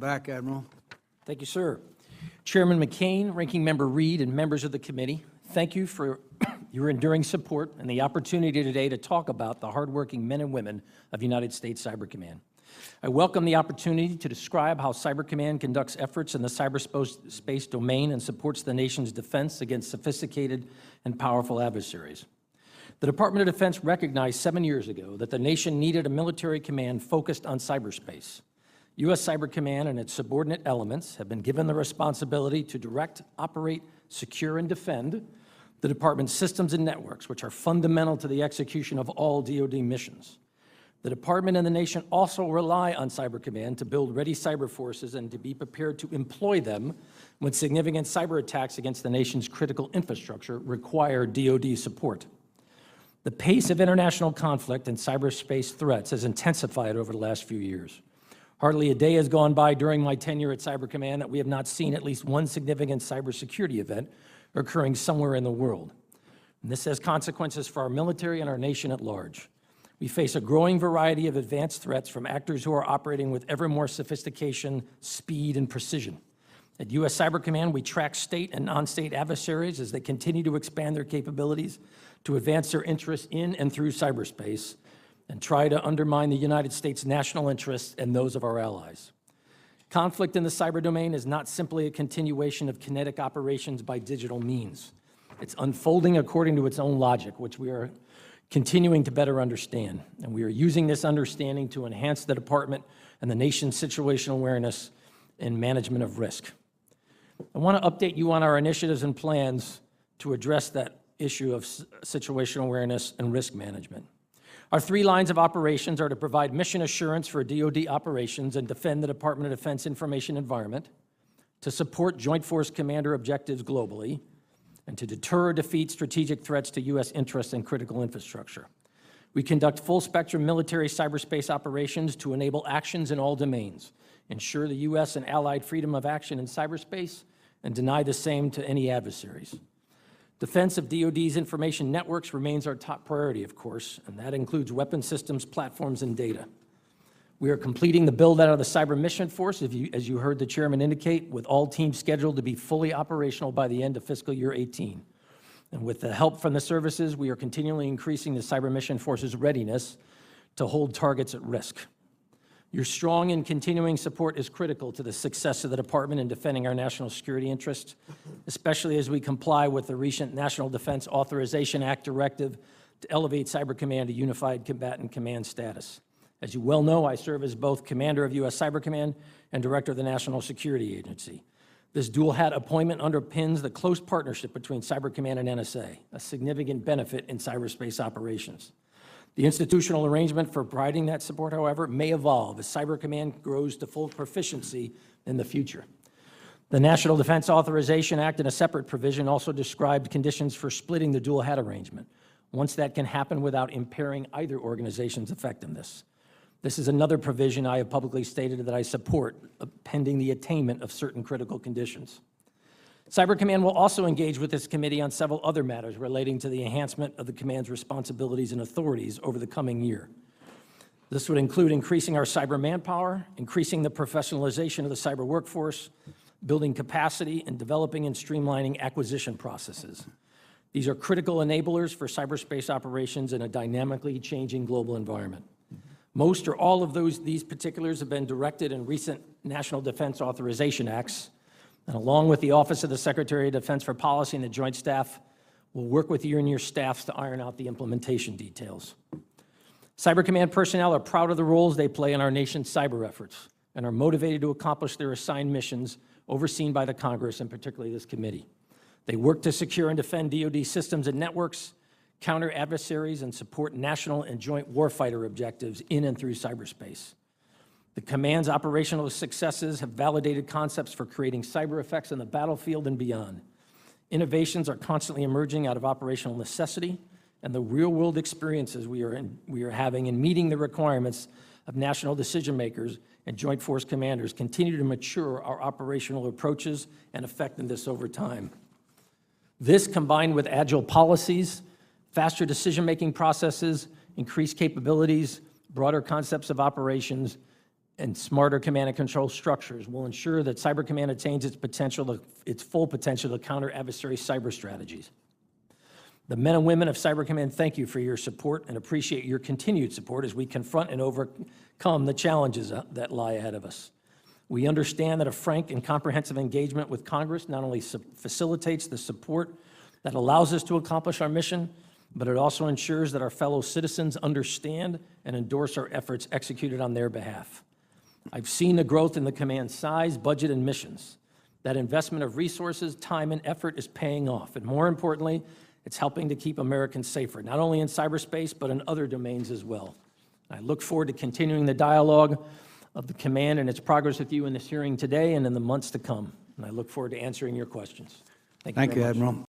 back, Admiral. Thank you, sir. Chairman McCain, Ranking Member Reed, and members of the committee, thank you for your enduring support and the opportunity today to talk about the hardworking men and women of United States Cyber Command. I welcome the opportunity to describe how Cyber Command conducts efforts in the cyberspace domain and supports the nation's defense against sophisticated and powerful adversaries. The Department of Defense recognized 7 years ago that the nation needed a military command focused on cyberspace. U.S. Cyber Command and its subordinate elements have been given the responsibility to direct, operate, secure, and defend the Department's systems and networks, which are fundamental to the execution of all DoD missions. The Department and the nation also rely on Cyber Command to build ready cyber forces and to be prepared to employ them when significant cyber attacks against the nation's critical infrastructure require DoD support. The pace of international conflict and cyberspace threats has intensified over the last few years. Hardly a day has gone by during my tenure at Cyber Command that we have not seen at least one significant cybersecurity event occurring somewhere in the world. And this has consequences for our military and our nation at large. We face a growing variety of advanced threats from actors who are operating with ever more sophistication, speed, and precision. At U.S. Cyber Command, we track state and non-state adversaries as they continue to expand their capabilities to advance their interests in and through cyberspace and try to undermine the United States' national interests and those of our allies. Conflict in the cyber domain is not simply a continuation of kinetic operations by digital means. It's unfolding according to its own logic, which we are continuing to better understand. And we are using this understanding to enhance the department and the nation's situational awareness and management of risk. I want to update you on our initiatives and plans to address that issue of situational awareness and risk management. Our 3 lines of operations are to provide mission assurance for DoD operations and defend the Department of Defense information environment, to support Joint Force Commander objectives globally, and to deter or defeat strategic threats to U.S. interests and critical infrastructure. We conduct full-spectrum military cyberspace operations to enable actions in all domains, ensure the U.S. and allied freedom of action in cyberspace, and deny the same to any adversaries. Defense of DoD's information networks remains our top priority, of course, and that includes weapon systems, platforms, and data. We are completing the build-out of the Cyber Mission Force, as you heard the chairman indicate, with all teams scheduled to be fully operational by the end of fiscal year 18. And with the help from the services, we are continually increasing the Cyber Mission Force's readiness to hold targets at risk. Your strong and continuing support is critical to the success of the department in defending our national security interests, especially as we comply with the recent National Defense Authorization Act directive to elevate Cyber Command to Unified Combatant Command status. As you well know, I serve as both Commander of U.S. Cyber Command and Director of the National Security Agency. This dual-hat appointment underpins the close partnership between Cyber Command and NSA, a significant benefit in cyberspace operations. The institutional arrangement for providing that support, however, may evolve as Cyber Command grows to full proficiency in the future. The National Defense Authorization Act, in a separate provision, also described conditions for splitting the dual-hat arrangement, once that can happen without impairing either organization's effectiveness. This is another provision I have publicly stated that I support, pending the attainment of certain critical conditions. Cyber Command will also engage with this committee on several other matters relating to the enhancement of the command's responsibilities and authorities over the coming year. This would include increasing our cyber manpower, increasing the professionalization of the cyber workforce, building capacity, and developing and streamlining acquisition processes. These are critical enablers for cyberspace operations in a dynamically changing global environment. Most or all of these particulars have been directed in recent National Defense Authorization Acts, and along with the Office of the Secretary of Defense for Policy and the Joint Staff, we'll work with you and your staffs to iron out the implementation details. Cyber Command personnel are proud of the roles they play in our nation's cyber efforts and are motivated to accomplish their assigned missions overseen by the Congress and particularly this committee. They work to secure and defend DoD systems and networks, counter adversaries, and support national and joint warfighter objectives in and through cyberspace. The command's operational successes have validated concepts for creating cyber effects on the battlefield and beyond. Innovations are constantly emerging out of operational necessity, and the real-world experiences we are having in meeting the requirements of national decision makers and Joint Force commanders continue to mature our operational approaches and effectiveness over time. This, combined with agile policies, faster decision-making processes, increased capabilities, broader concepts of operations, and smarter command and control structures will ensure that Cyber Command attains its full potential to counter adversary cyber strategies. The men and women of Cyber Command thank you for your support and appreciate your continued support as we confront and overcome the challenges that lie ahead of us. We understand that a frank and comprehensive engagement with Congress not only facilitates the support that allows us to accomplish our mission, but it also ensures that our fellow citizens understand and endorse our efforts executed on their behalf. I've seen the growth in the command's size, budget, and missions. That investment of resources, time, and effort is paying off, and more importantly, it's helping to keep Americans safer, not only in cyberspace, but in other domains as well. I look forward to continuing the dialogue of the command and its progress with you in this hearing today and in the months to come. And I look forward to answering your questions. Thank you, Admiral.